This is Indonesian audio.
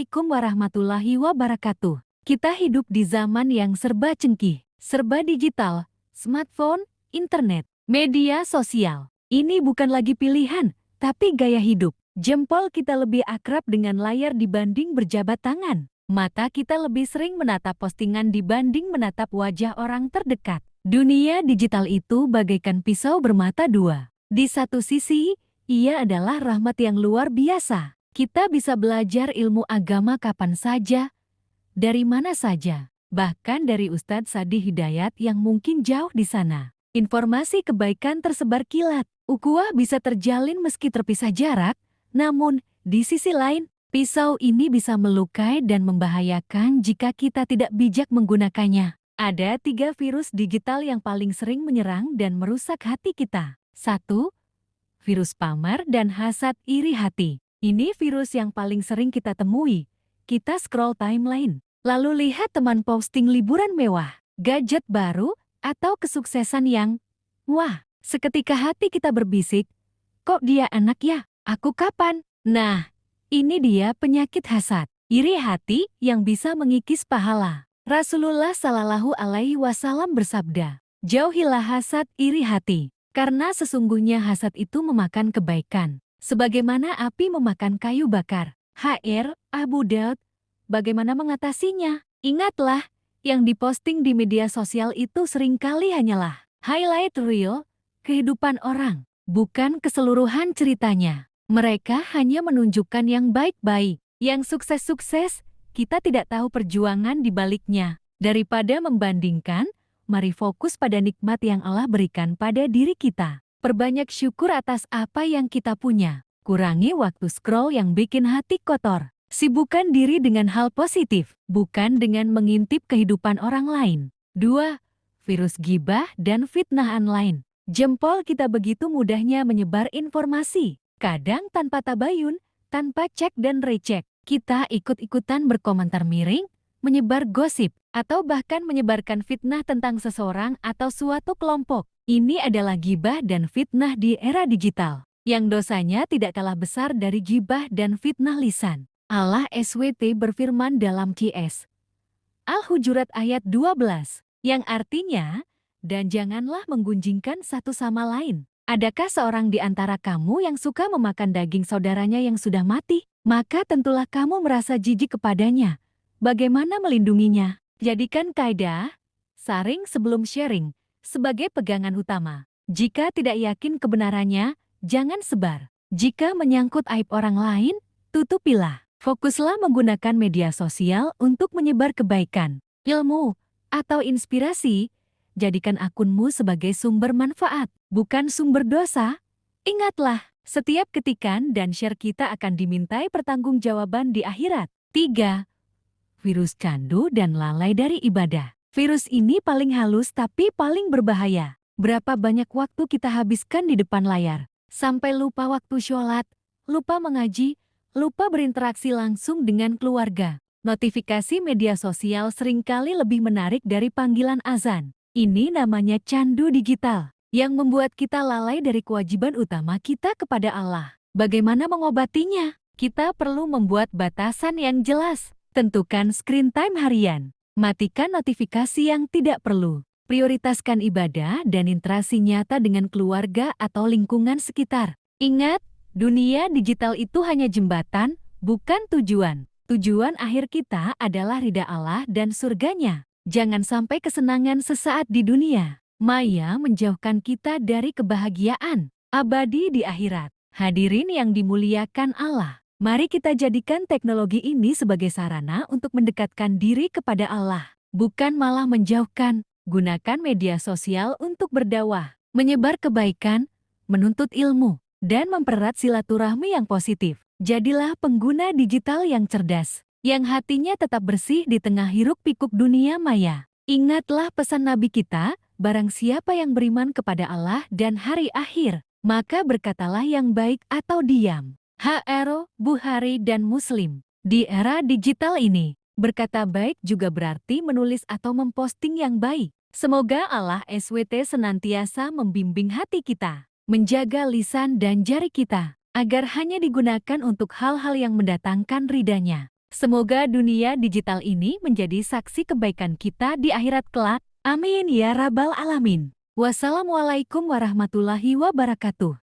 Assalamualaikum warahmatullahi wabarakatuh. Kita hidup di zaman yang serba cengkih, serba digital, smartphone, internet, media sosial. Ini bukan lagi pilihan, tapi gaya hidup. Jempol kita lebih akrab dengan layar dibanding berjabat tangan. Mata kita lebih sering menatap postingan dibanding menatap wajah orang terdekat. Dunia digital itu bagaikan pisau bermata dua. Di satu sisi, ia adalah rahmat yang luar biasa. Kita bisa belajar ilmu agama kapan saja, dari mana saja, bahkan dari Ustadz Sadi Hidayat yang mungkin jauh di sana. Informasi kebaikan tersebar kilat, ukhuwah bisa terjalin meski terpisah jarak, namun di sisi lain, pisau ini bisa melukai dan membahayakan jika kita tidak bijak menggunakannya. Ada 3 virus digital yang paling sering menyerang dan merusak hati kita. 1. Virus pamer dan hasad iri hati. Ini virus yang paling sering kita temui. Kita scroll timeline, lalu lihat teman posting liburan mewah, gadget baru, atau kesuksesan yang, wah, seketika hati kita berbisik, kok dia enak ya, aku kapan? Nah, ini dia penyakit hasad, iri hati yang bisa mengikis pahala. Rasulullah Shallallahu Alaihi Wasallam bersabda, jauhilah hasad iri hati, karena sesungguhnya hasad itu memakan kebaikan. Sebagaimana api memakan kayu bakar. HR, Abu Daud, bagaimana mengatasinya? Ingatlah, yang diposting di media sosial itu seringkali hanyalah highlight reel kehidupan orang, bukan keseluruhan ceritanya. Mereka hanya menunjukkan yang baik-baik, yang sukses-sukses, kita tidak tahu perjuangan di baliknya. Daripada membandingkan, mari fokus pada nikmat yang Allah berikan pada diri kita. Perbanyak syukur atas apa yang kita punya. Kurangi waktu scroll yang bikin hati kotor. Sibukkan diri dengan hal positif, bukan dengan mengintip kehidupan orang lain. 2. Virus gibah dan fitnah online. Jempol kita begitu mudahnya menyebar informasi. Kadang tanpa tabayun, tanpa cek dan recek. Kita ikut-ikutan berkomentar miring, menyebar gosip, atau bahkan menyebarkan fitnah tentang seseorang atau suatu kelompok. Ini adalah gibah dan fitnah di era digital, yang dosanya tidak kalah besar dari gibah dan fitnah lisan. Allah SWT berfirman dalam QS Al-Hujurat ayat 12, yang artinya, dan janganlah menggunjingkan satu sama lain. Adakah seorang di antara kamu yang suka memakan daging saudaranya yang sudah mati? Maka tentulah kamu merasa jijik kepadanya. Bagaimana melindunginya? Jadikan kaidah, saring sebelum sharing, sebagai pegangan utama. Jika tidak yakin kebenarannya, jangan sebar. Jika menyangkut aib orang lain, tutupilah. Fokuslah menggunakan media sosial untuk menyebar kebaikan, ilmu, atau inspirasi. Jadikan akunmu sebagai sumber manfaat, bukan sumber dosa. Ingatlah, setiap ketikan dan share kita akan dimintai pertanggungjawaban di akhirat. 3. Virus candu dan lalai dari ibadah. Virus ini paling halus tapi paling berbahaya. Berapa banyak waktu kita habiskan di depan layar, sampai lupa waktu sholat, lupa mengaji, lupa berinteraksi langsung dengan keluarga. Notifikasi media sosial seringkali lebih menarik dari panggilan azan. Ini namanya candu digital, yang membuat kita lalai dari kewajiban utama kita kepada Allah. Bagaimana mengobatinya? Kita perlu membuat batasan yang jelas. Tentukan screen time harian. Matikan notifikasi yang tidak perlu. Prioritaskan ibadah dan interaksi nyata dengan keluarga atau lingkungan sekitar. Ingat, dunia digital itu hanya jembatan, bukan tujuan. Tujuan akhir kita adalah ridha Allah dan surganya. Jangan sampai kesenangan sesaat di dunia maya menjauhkan kita dari kebahagiaan abadi di akhirat. Hadirin yang dimuliakan Allah, mari kita jadikan teknologi ini sebagai sarana untuk mendekatkan diri kepada Allah, bukan malah menjauhkan. Gunakan media sosial untuk berdakwah, menyebar kebaikan, menuntut ilmu, dan mempererat silaturahmi yang positif. Jadilah pengguna digital yang cerdas, yang hatinya tetap bersih di tengah hiruk-pikuk dunia maya. Ingatlah pesan Nabi kita, barang siapa yang beriman kepada Allah dan hari akhir, maka berkatalah yang baik atau diam. HR, Bukhari dan Muslim. Di era digital ini, berkata baik juga berarti menulis atau memposting yang baik. Semoga Allah SWT senantiasa membimbing hati kita, menjaga lisan dan jari kita, agar hanya digunakan untuk hal-hal yang mendatangkan ridha-Nya. Semoga dunia digital ini menjadi saksi kebaikan kita di akhirat kelak. Amin ya rabbal alamin. Wassalamualaikum warahmatullahi wabarakatuh.